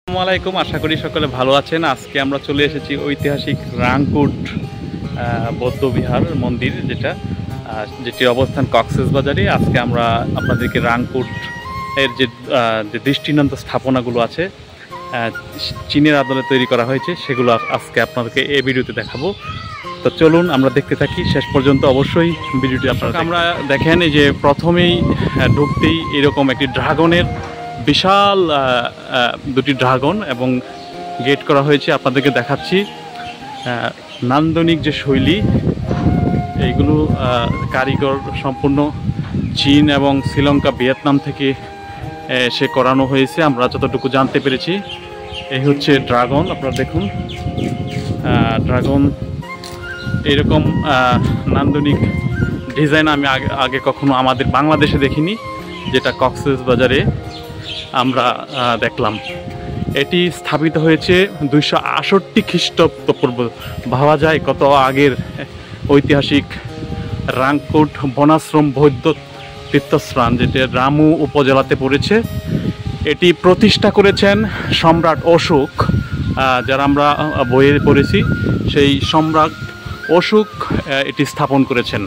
আসসালামু আলাইকুম, আশা করি সকলে ভালো আছেন। আজকে আমরা চলে এসেছি ঐতিহাসিক রাংকুট বৌদ্ধবিহার মন্দির, যেটির অবস্থান কক্সবাজারে। আজকে আমরা আপনাদেরকে রাংকুট এর যে দৃষ্টিনন্দন স্থাপনাগুলো আছে, চীনের আদলে তৈরি করা হয়েছে, সেগুলো আজকে আপনাদেরকে এই ভিডিওতে দেখাবো। তো চলুন আমরা দেখতে থাকি শেষ পর্যন্ত। অবশ্যই ভিডিওটি আমরা দেখেন, এই যে প্রথমেই ঢুকতেই এরকম একটি ড্রাগনের বিশাল দুটি ড্রাগন এবং গেট করা হয়েছে। আপনাদেরকে দেখাচ্ছি নান্দনিক যে শৈলী, এইগুলো কারিগর সম্পূর্ণ চীন এবং শ্রীলঙ্কা, ভিয়েতনাম থেকে সে করানো হয়েছে আমরা যতটুকু জানতে পেরেছি। এই হচ্ছে ড্রাগন, আপনারা দেখুন ড্রাগন। এরকম নান্দনিক ডিজাইন আমি আগে কখনো আমাদের বাংলাদেশে দেখিনি, যেটা কক্সবাজারে আমরা দেখলাম। এটি স্থাপিত হয়েছে 268 খ্রিস্টপূর্ব। ভাবা যায় কত আগের ঐতিহাসিক রাংকুট বনাশ্রম বৌদ্ধ তীর্থস্থান, যেটা রামু উপজেলাতে পড়েছে। এটি প্রতিষ্ঠা করেছেন সম্রাট অশোক, যারা আমরা বইয়ে পড়েছি, সেই সম্রাট অশোক এটি স্থাপন করেছেন।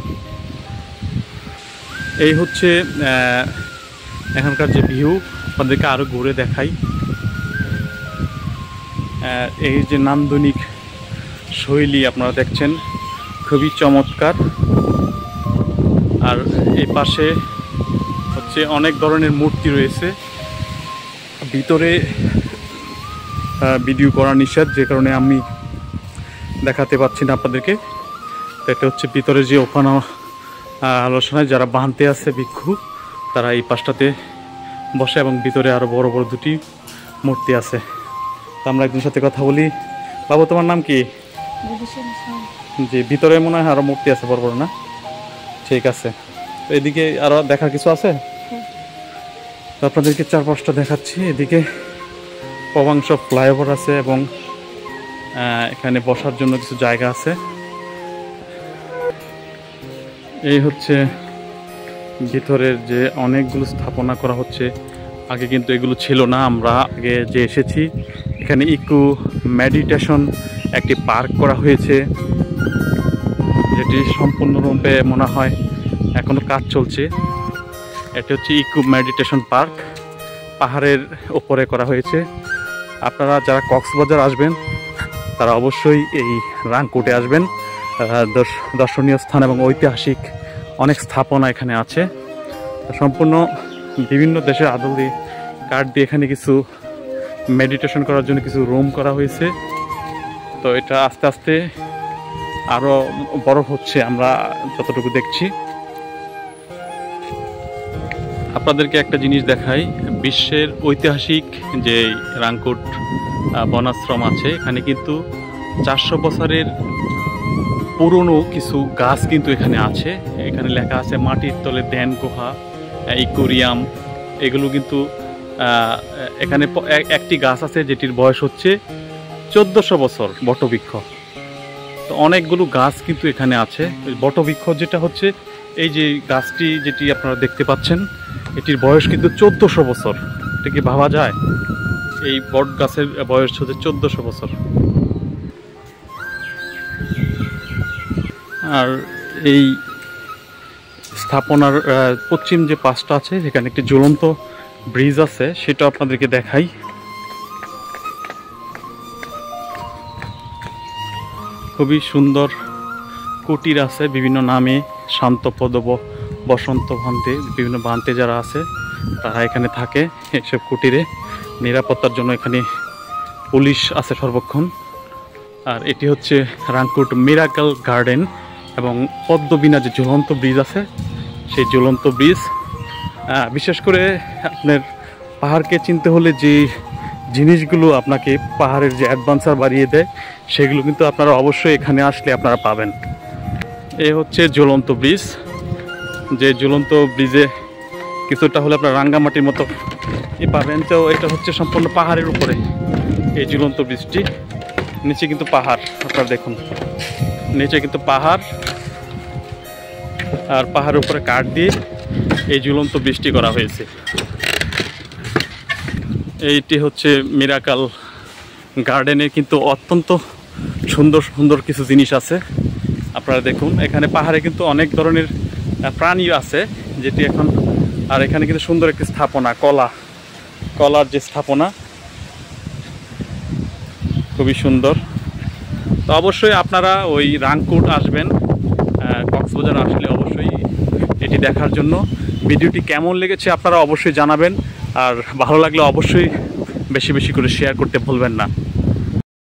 এই হচ্ছে এখানকার যে ভিউ, আপনাদেরকে আরও ঘুরে দেখাই। এই যে নান্দনিক শৈলী আপনারা দেখছেন, খুবই চমৎকার। আর এই পাশে হচ্ছে অনেক ধরনের মূর্তি রয়েছে। ভিতরে ভিডিও করা নিষেধ, যে কারণে আমি দেখাতে পাচ্ছি না আপনাদেরকে। এটা হচ্ছে ভিতরে যে ওপেন আলোচনায় যারা বাঁধতে আছে ভিক্ষু, তারা এই পাশটাতে বসে, এবং ভিতরে আরও বড় বড় দুটি মূর্তি আছে। তো আমরা একজনের সাথে কথা বলি। বাবু, তোমার নাম কি? জি, ভিতরে মনে হয় আরও মূর্তি আছে বড় বড়, না? ঠিক আছে। তো এদিকে আরও দেখার কিছু আছে, তো আপনাদেরকে চারপাশটা দেখাচ্ছি। এদিকে পবাংশ ফ্লাইওভার আছে এবং এখানে বসার জন্য কিছু জায়গা আছে। এই হচ্ছে ভিতরের যে অনেকগুলো স্থাপনা করা হচ্ছে, আগে কিন্তু এগুলো ছিল না। আমরা আগে যে এসেছি, এখানে ইকো মেডিটেশন একটি পার্ক করা হয়েছে, যেটি সম্পূর্ণরূপে মনে হয় এখনও কাজ চলছে। এটি হচ্ছে ইকো মেডিটেশন পার্ক, পাহাড়ের ওপরে করা হয়েছে। আপনারা যারা কক্সবাজার আসবেন, তারা অবশ্যই এই রাংকুটে আসবেন। দর্শনীয় স্থান এবং ঐতিহাসিক অনেক স্থাপনা এখানে আছে। সম্পূর্ণ বিভিন্ন দেশের আদল দিয়ে কাঠ দিয়ে এখানে কিছু মেডিটেশন করার জন্য কিছু রুম করা হয়েছে। তো এটা আস্তে আস্তে আরও বড় হচ্ছে, আমরা যতটুকু দেখছি। আপনাদেরকে একটা জিনিস দেখাই, বিশ্বের ঐতিহাসিক যে রাংকুট বনাশ্রম আছে, এখানে কিন্তু 400 বছরের পুরনো কিছু গাছ কিন্তু এখানে আছে। এখানে লেখা আছে মাটির তলে ধ্যান গুহা, ইকোরিয়াম। এগুলো কিন্তু এখানে একটি গাছ আছে যেটির বয়স হচ্ছে 1400 বছর, বটবৃক্ষ। তো অনেকগুলো গাছ কিন্তু এখানে আছে। বটবৃক্ষ যেটা হচ্ছে এই যে গাছটি, যেটি আপনারা দেখতে পাচ্ছেন, এটির বয়স কিন্তু 1400 বছর। এটা কি ভাবা যায়? এই বট গাছের বয়স হচ্ছে 1400 বছর। আর এই স্থাপনার পশ্চিম যে পাশটা আছে, সেখানে একটি ঝুলন্ত ব্রিজ আছে, সেটা আপনাদেরকে দেখাই। খুবই সুন্দর কুটির আছে বিভিন্ন নামে, শান্তপদ, বসন্ত ভান্তে, বিভিন্ন ভান্তে যারা আছে তারা এখানে থাকে এইসব কুটিরে। নিরাপত্তার জন্য এখানে পুলিশ আছে সর্বক্ষণ। আর এটি হচ্ছে রাংকুট মিরাকল গার্ডেন এবং পদ্মবিনা যে ঝুলন্ত ব্রিজ আছে, সেই ঝুলন্ত ব্রিজ। বিশেষ করে আপনার পাহাড়কে চিনতে হলে যে জিনিসগুলো আপনাকে পাহাড়ের যে অ্যাডভেঞ্চার বাড়িয়ে দেয়, সেগুলো কিন্তু আপনারা অবশ্যই এখানে আসলে আপনারা পাবেন। এই হচ্ছে ঝুলন্ত ব্রিজ, যে ঝুলন্ত ব্রিজে কিছুটা হলে আপনার রাঙ্গামাটির মতো পাবেন। তো এটা হচ্ছে সম্পূর্ণ পাহাড়ের উপরে এই ঝুলন্ত ব্রিজটি। নিচে কিন্তু পাহাড়, আপনারা দেখুন, নিচে কিন্তু পাহাড়, আর পাহাড়ের উপরে কাঠ দিয়ে এই ঝুলন্ত ব্রিজটি করা হয়েছে। এইটি হচ্ছে মিরাকাল গার্ডেনে কিন্তু অত্যন্ত সুন্দর সুন্দর কিছু জিনিস আছে। আপনারা দেখুন এখানে পাহাড়ে কিন্তু অনেক ধরনের প্রাণী আছে যেটি এখন, আর এখানে কিন্তু সুন্দর একটি স্থাপনা, কলার যে স্থাপনা, খুবই সুন্দর। তো অবশ্যই আপনারা ওই রাংকুট আসবেন, কক্সবাজার আসলে অবশ্যই এটি দেখার জন্য। ভিডিওটি কেমন লেগেছে আপনারা অবশ্যই জানাবেন, আর ভালো লাগলে অবশ্যই বেশি বেশি করে শেয়ার করতে ভুলবেন না।